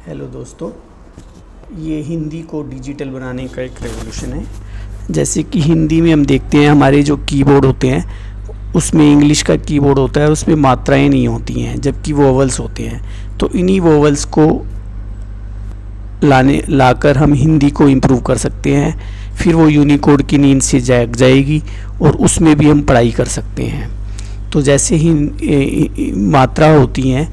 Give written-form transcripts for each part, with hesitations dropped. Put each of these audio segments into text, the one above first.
Hello दोस्तों, ये हिंदी को डिजिटल बनाने का एक रेवोल्यूशन है। जैसे कि हिंदी में हम देखते हैं हमारे जो कीबोर्ड होते हैं उसमें इंग्लिश का कीबोर्ड होता है, उसमें मात्राएं नहीं होती हैं जबकि वोवल्स होते हैं। तो इन्हीं वोवल्स को लाकर हम हिंदी को इम्प्रूव कर सकते हैं। फिर वो यूनिकोड की नींद से जाग जाएगी और उसमें भी हम पढ़ाई कर सकते हैं। तो जैसे ही मात्रा होती हैं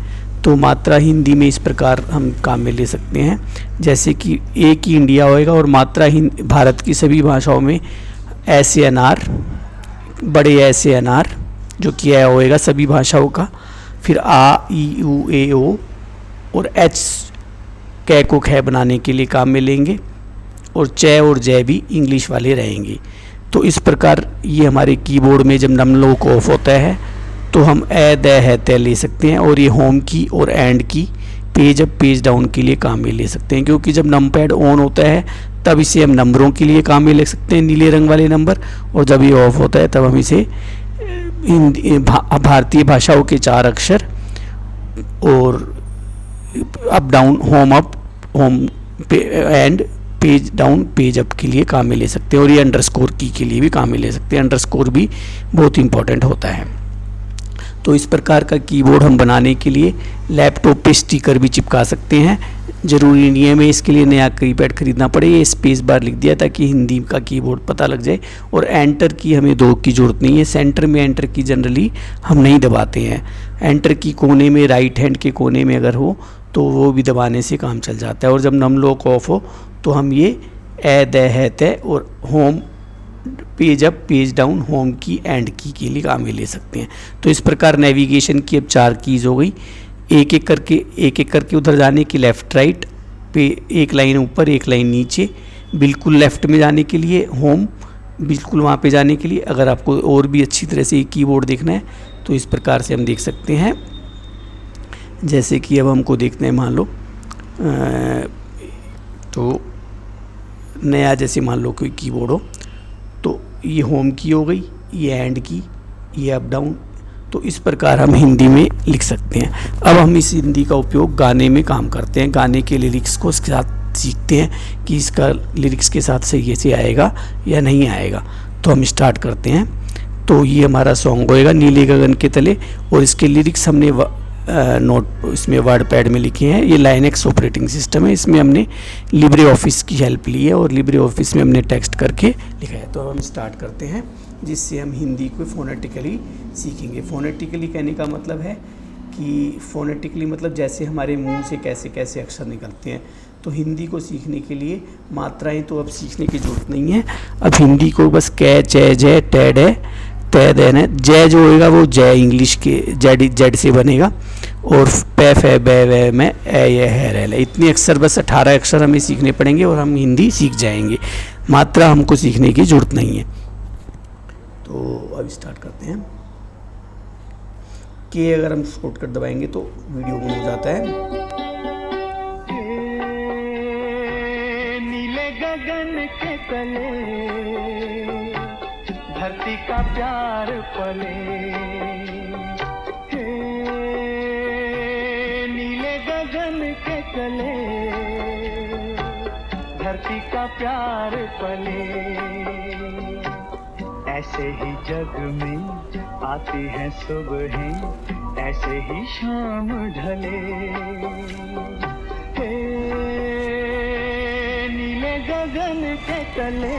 तो मात्रा हिंदी में इस प्रकार हम काम में ले सकते हैं। जैसे कि एक ही इंडिया होएगा और मात्रा भारत की सभी भाषाओं में ऐसे अनार, बड़े ऐसे अनार जो कि ए होएगा सभी भाषाओं का। फिर आ ई उ ए ओ और एच कै को खे बनाने के लिए काम में लेंगे और चे और जय भी इंग्लिश वाले रहेंगे। तो इस प्रकार ये हमारे कीबोर्ड में जब नम लोक ऑफ होता है तो हम ए द है तय ले सकते हैं और ये होम की और एंड की पेज अप पेज डाउन के लिए काम में ले सकते हैं। क्योंकि जब नम पैड ऑन होता है तब इसे हम नंबरों के लिए काम में ले सकते हैं, नीले रंग वाले नंबर, और जब ये ऑफ होता है तब हम इसे भारतीय भाषाओं के 4 अक्षर और up down, home up, home and page down page up के लिए काम में ले सकते हैं। और ये अंडरस्कोर की के लिए भी काम में ले सकते हैं। अंडरस्कोर भी बहुत इंपॉर्टेंट होता है। तो इस प्रकार का कीबोर्ड हम बनाने के लिए लैपटॉप पे स्टिकर भी चिपका सकते हैं। ज़रूरी नहीं है हमें इसके लिए नया कीपैड खरीदना पड़े। ये स्पेस बार लिख दिया ताकि हिंदी का कीबोर्ड पता लग जाए। और एंटर की हमें 2 की ज़रूरत नहीं है। सेंटर में एंटर की जनरली हम नहीं दबाते हैं। एंटर की कोने में, राइट हैंड के कोने में अगर हो तो वो भी दबाने से काम चल जाता है। और जब नम लोक ऑफ हो तो हम ये ए द है तय और home page up page down, home की, एंड की के लिए काम में ले सकते हैं। तो इस प्रकार नेविगेशन की अब 4 कीज़ हो गई। एक एक करके उधर जाने की लेफ़्ट राइट पे, एक लाइन ऊपर एक लाइन नीचे, बिल्कुल लेफ़्ट में जाने के लिए होम, बिल्कुल वहाँ पे जाने के लिए। अगर आपको और भी अच्छी तरह से कीबोर्ड देखना है तो इस प्रकार से हम देख सकते हैं। जैसे कि अब हमको देखना है, मान लो तो नया, जैसे मान लो कोई कीबोर्ड हो तो ये होम की हो गई, ये एंड की, ये अप डाउन। तो इस प्रकार हम हिंदी में लिख सकते हैं। अब हम इस हिंदी का उपयोग गाने में काम करते हैं। गाने के लिरिक्स को उसके साथ सीखते हैं कि इसका लिरिक्स के साथ सही से आएगा या नहीं आएगा। तो हम स्टार्ट करते हैं। तो ये हमारा सॉन्ग होएगा नीले गगन के तले, और इसके लिरिक्स हमने नोट इसमें वर्ड पैड में लिखे हैं। ये लाइनेक्स ऑपरेटिंग सिस्टम है, इसमें हमने लिब्रे ऑफिस की हेल्प ली है और लिब्रे ऑफिस में हमने टेक्स्ट करके लिखा है। तो हम स्टार्ट करते हैं, जिससे हम हिंदी को फोनेटिकली सीखेंगे। फोनेटिकली कहने का मतलब है कि फोनेटिकली मतलब जैसे हमारे मुंह से कैसे कैसे अक्षर निकलते हैं। तो हिंदी को सीखने के लिए मात्राएं तो अब सीखने की ज़रूरत नहीं है। अब हिंदी को बस कै चे जय टै डै तय देन है। जय जो होएगा वो जय इंग्लिश के जेड से बनेगा, और पै फै बै वै में ए ये है रह। इतने अक्षर, बस 18 अक्षर हमें सीखने पड़ेंगे और हम हिंदी सीख जाएंगे। मात्रा हमको सीखने की ज़रूरत नहीं है। तो अब स्टार्ट करते हैं। के अगर हम शॉर्टकट दबाएंगे तो वीडियो ऑन हो जाता है। नीले गगन के तले धरती का प्यार पले, नीले गगन के तले धरती का प्यार पले। ऐसे ही जग में आती हैं सुबहें, ऐसे ही शाम ढले। नीले गगन के तले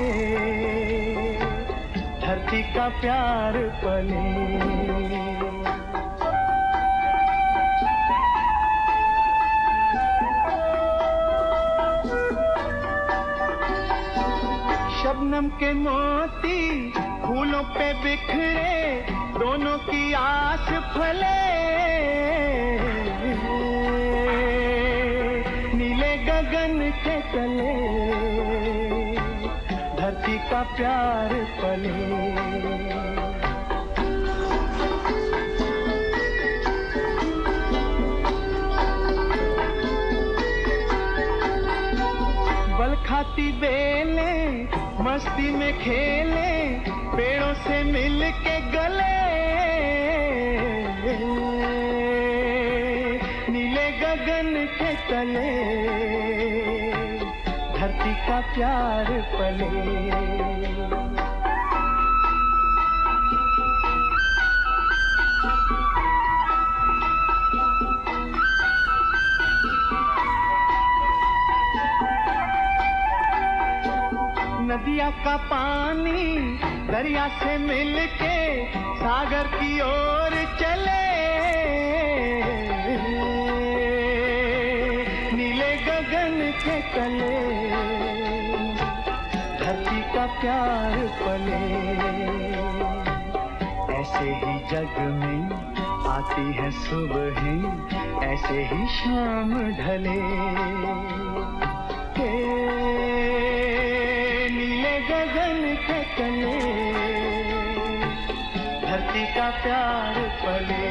धरती का प्यार पले। शबनम के मोती फूलों पे बिखरे, दोनों की आस फले। नीले गगन के तले धरती का प्यार पले। बल खाती बेलें मस्ती में खेले, पेड़ों से मिल के गले। नीले गगन के तले धरती का प्यार पले। नदिया का पानी दरिया से मिलके सागर की ओर चले, नीले गगन के तले धरती का प्यार पले। ऐसे ही जग में आती है सुबहें, ऐसे ही शाम ढले। नीले गगन के तले धरती का प्यार पले।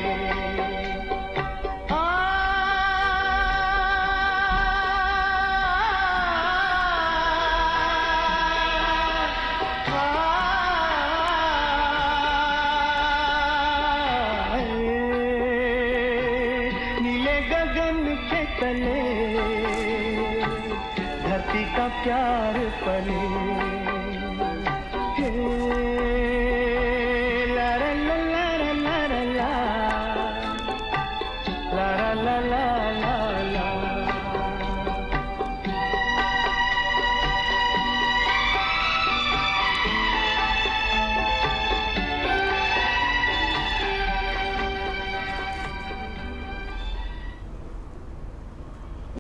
नीले गगन के तले धरती का प्यार पले।